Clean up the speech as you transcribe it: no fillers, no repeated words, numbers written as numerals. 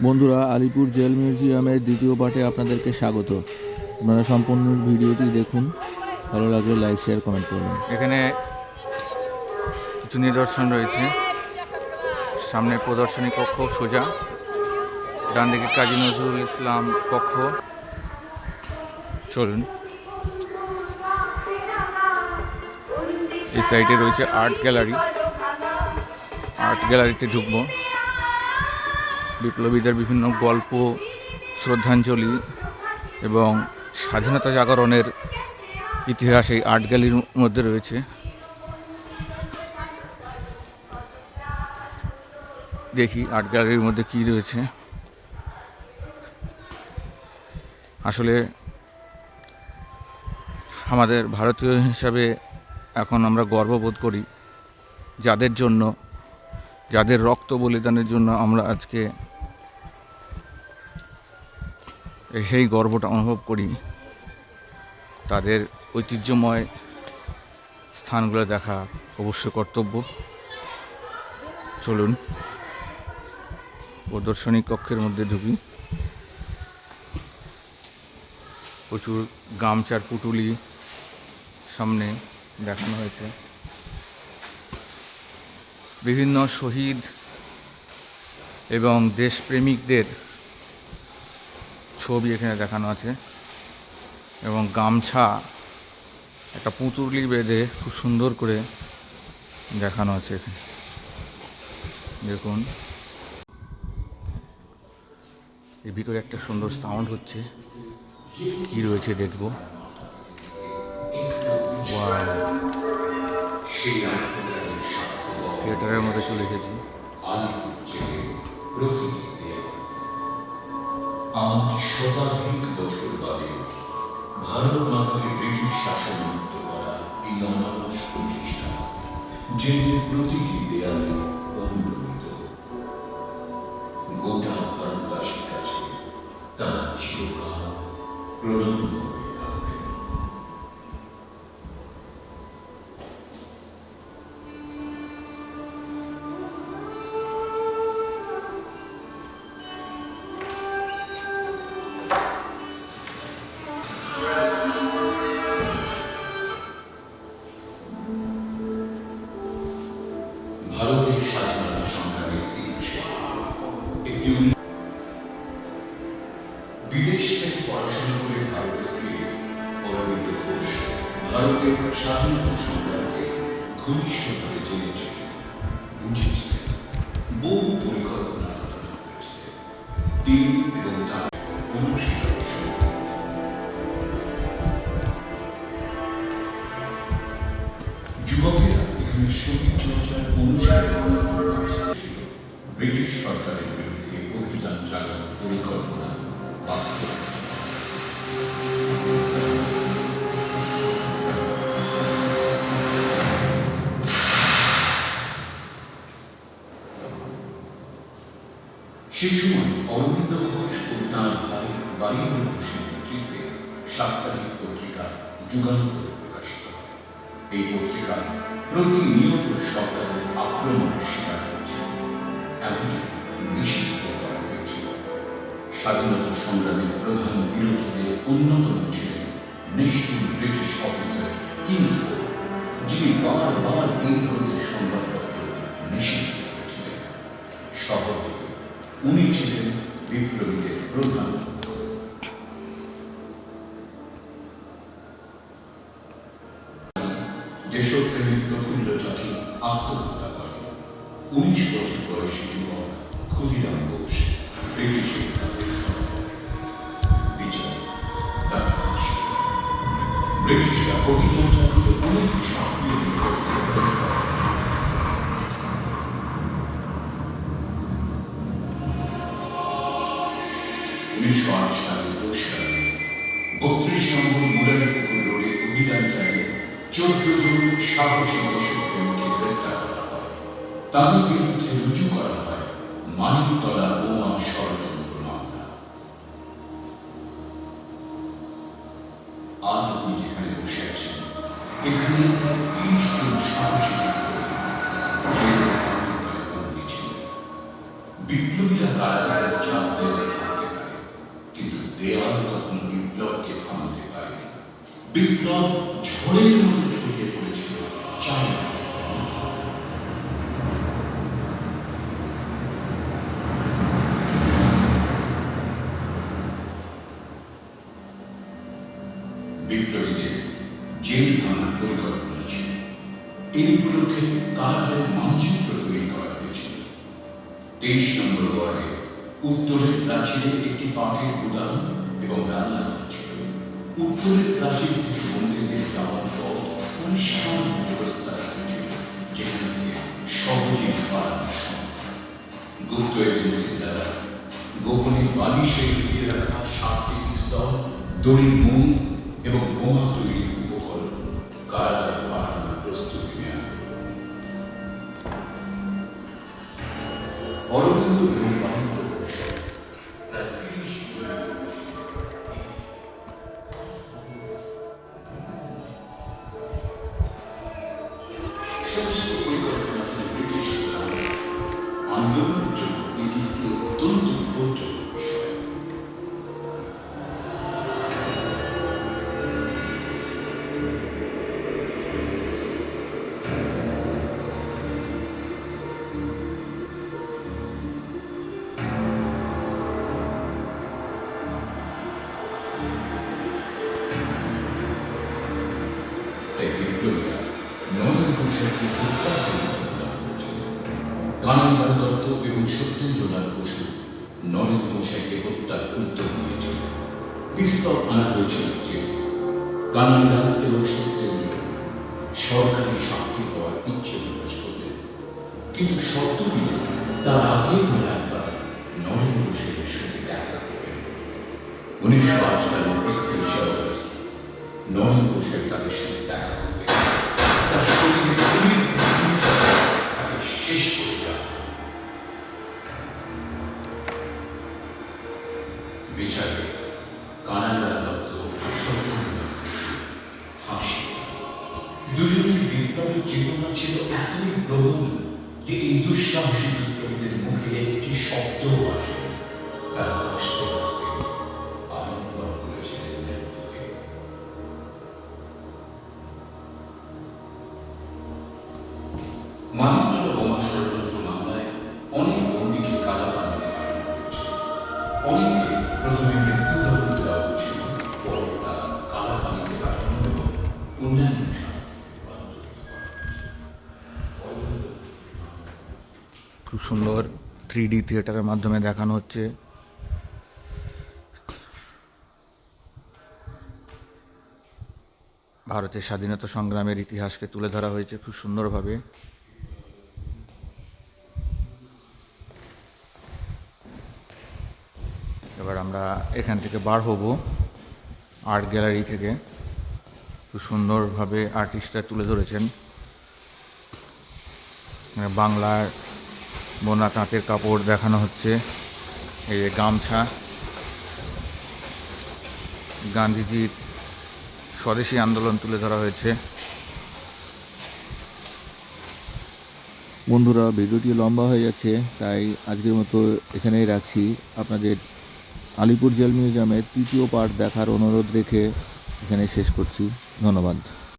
বন্ধুরা, আলিপুর জেল মিউজিয়ামের দ্বিতীয় পার্টে আপনাদেরকে স্বাগত। আপনারা সম্পূর্ণ ভিডিওটি দেখুন, ভালো লাগলে লাইক শেয়ার কমেন্ট করবেন। এখানে কিছু নিদর্শন রয়েছে। সামনে প্রদর্শনী কক্ষ সোজা, ডান দিকে কাজী নজরুল ইসলাম কক্ষ। চলুন, এই সাইডে রয়েছে আর্ট গ্যালারি। আর্ট গ্যালারিতে ঢুকবো। বিপ্লবীদের বিভিন্ন গল্প, শ্রদ্ধাঞ্জলি এবং স্বাধীনতা জাগরণের ইতিহাস এই আর্ট গ্যালারির মধ্যে রয়েছে। দেখি আর্ট গ্যালারির মধ্যে কী রয়েছে। আসলে আমাদের ভারতীয় হিসাবে এখন আমরা গর্ববোধ করি, যাদের রক্ত বলিদানের জন্য আমরা আজকে সেই গর্বটা অনুভব করি। তাদের ঐতিহ্যময় স্থানগুলো দেখা অবশ্যই কর্তব্য। চলুন প্রদর্শনী কক্ষের মধ্যে ঢুকি। প্রচুর গামছার পুটুলি সামনে দেখানো হয়েছে। বিভিন্ন শহীদ এবং দেশপ্রেমিকদের ছবি এখানে দেখানো আছে এবং গামছা একটা পুতুলি বেঁধে খুব সুন্দর করে দেখানো আছে এখানে। দেখুন, এর ভিতরে একটা সুন্দর সাউন্ড হচ্ছে, কি রয়েছে দেখবো। থিয়েটারের মধ্যে চলে এসেছি। আজ শতাধিক বছর বাদে ভারত মাতাকে ব্রিটিশ শাসন মুক্ত করা এই অনাবশ প্রচেষ্টা জেলের প্রতিটি দেয়ালে অনুপ্রমিত। গোটা ভারতবাসীর কাছে তারা চিরকাল প্রণম্য হয়ে থাকবেন। ভারতের স্বাধীনতা সংগ্রামের ইতিহাসে একটি বিদেশ থেকে পড়াশোনা করে ভারতে ফিরে অরবিন্দ ঘোষ ভারতের স্বাধীনতা সংগ্রামকে ঘনিষ্ঠভাবে জেনেছিলেন, বুঝেছিলেন, বহু পরিকল্পনা আলোচনা করেছিলেন। তিনি এবং তার অনুশীলন যুবকেরা এখানে শহীদ চর্চার অনুশীলন ছিল। ব্রিটিশ সরকারের বিরুদ্ধে অভিযান চালানোর পরিকল্পনা বাস্তবায়ন। সেই সময় অরবিন্দ ঘোষ ও তাঁর ভাই বারীন্দ্র ঘোষের নেতৃত্বে সাপ্তাহিক পত্রিকা যুগান্তর প্রকাশিত হয়। এই পত্রিকা প্রতিনিয়ত সরকারের আক্রমণের শিকার হয়েছে, এমনকি নিষিদ্ধ করা হয়েছিল। স্বাধীনতা সংগ্রামের প্রধান বিরোধীদের অন্যতম ছিলেন নিষ্ঠুর ব্রিটিশ অফিসার কিংসফোর্ড, যিনি বারবার এই ধরনের সংবাদপত্র নিষিদ্ধ করেছিলেন। সহজে উনি ছিলেন বিপ্লবীদের প্রধান। দেশপ্রেমিক প্রফুল্ল চাঁদি আত্মহত্যা করেন। 19 বছর বয়সী যুবক ক্ষুদিরাম ঘোষ ব্রিটিশের বিচার তার ব্রিটিশরা অভিযান চালিয়ে অনেক সক্রিয় 1908 সালের 32 নম্বর মুরারিপুকুর রোডে অভিযান চালিয়ে 14 জন সাহসী দেশপ্রেমীকে গ্রেপ্তার করা হয়। তাদের বিরুদ্ধে রুজু করা হয় মানিকতলা বোমা ষড়যন্ত্র মামলা। আজ আপনি যেখানে বসে আছেন, এখানে 30 জন সাহসী বিপ্লবী ছিলেন। বিপ্লবীরা কারাগারের চাপ বিপ্লব ঝড়ের মতো ছড়িয়ে পড়েছিল চারিদিকে। বিপ্লবীদের জেল ভাঙার পরিকল্পনা ছিল। এই উপলক্ষে কারাগারের মানচিত্র তৈরি করা হয়েছিল। 23 নম্বর ওয়ার্ডে উত্তরের প্রাচীরে একটি পাটের গুদাম এবং রান্নাঘর ছিল। উত্তরের প্রাচীর থেকে বন্দীদের যাওয়ার পথ পরিষ্কার ব্যবস্থা হয়েছিল, যেখান থেকে সহজে পালানো সম্ভব। গুপ্ত এজেন্সির দ্বারা গোপনে বালিশে লুকিয়ে রাখা 7টি পিস্তল, দড়ির মুখ এবং বোমা তৈরির উপকরণ কারাগারে পাঠানোর প্রস্তুতি নেওয়া হল। অরবিন্দ এবং বাণিজ্য প্রায় 30 সমস্ত পরিকল্পনা ছিল ব্রিটিশ আন্দোলনের জন্য এটি একটি অত্যন্ত বিপজ্জনক বিষয়। তাই বিপ্লবীরা নরেন্দ্র ঘোষালকে হত্যার পরিকল্পনা করেছিল। কানাইলাল দত্ত এবং সত্যেন্দ্রনাথ বসু নরেন্দ্র ঘোষালকে হত্যার উদ্যোগ নিয়েছিল। পিস্তল আনা হয়েছিল যে কানাইলাল এবং সত্যেন্দ্র সরকারি সাক্ষী হওয়ার ইচ্ছে প্রকাশ করলেন, কিন্তু শর্ত দিলে তার আগে তারা একবার নরেন্দ্র ঘোষালের সঙ্গে দেখা করবেন। 1908 সালের 31 অগস্ট নরেন্দ্র ঘোষাল তাদের সঙ্গে দেখা করবে। তার শরীরে তাকে শেষ করে দেওয়া হবে। বিচারে কানাইলাল দত্ত সত্যেন্দ্রনাথ বসু ফাঁসি। দুজনের বিপ্লবের চেতনা ছিল এতই প্রবল যে এই দুঃসাহসী বিপ্লবীদের মুখে একটি শব্দও আসে। তারা হাসতে হাসতে আলিঙ্গন করেছিলেন মৃত্যুকে। মানিকতলা বোমা ষড়যন্ত্র মামলায় অনেক বন্দীকে কারাগারে পাঠানো হয়েছে। অনেককে প্রথমে মৃত্যুদণ্ড দেওয়া হয়েছিল, পরে তা কারাগারে পাঠানো এবং অন্যান্য খুব সুন্দর 3D থিয়েটারের মাধ্যমে দেখানো হচ্ছে। ভারতের স্বাধীনতা সংগ্রামের ইতিহাসকে তুলে ধরা হয়েছে খুব সুন্দরভাবে। এবার আমরা এখান থেকে বার হব আর্ট গ্যালারি থেকে। খুব সুন্দরভাবে আর্টিস্টরা তুলে ধরেছেন বাংলার বোনা তাঁতের কাপড় দেখানো হচ্ছে। এই যে গামছা, গান্ধীজির স্বদেশী আন্দোলন তুলে ধরা হয়েছে। বন্ধুরা, ভিডিওটি লম্বা হয়ে যাচ্ছে, তাই আজকের মতো এখানেই রাখছি। আপনাদের আলিপুর জেল মিউজিয়ামের 3য় পার্ট দেখার অনুরোধ রেখে এখানে শেষ করছি। ধন্যবাদ।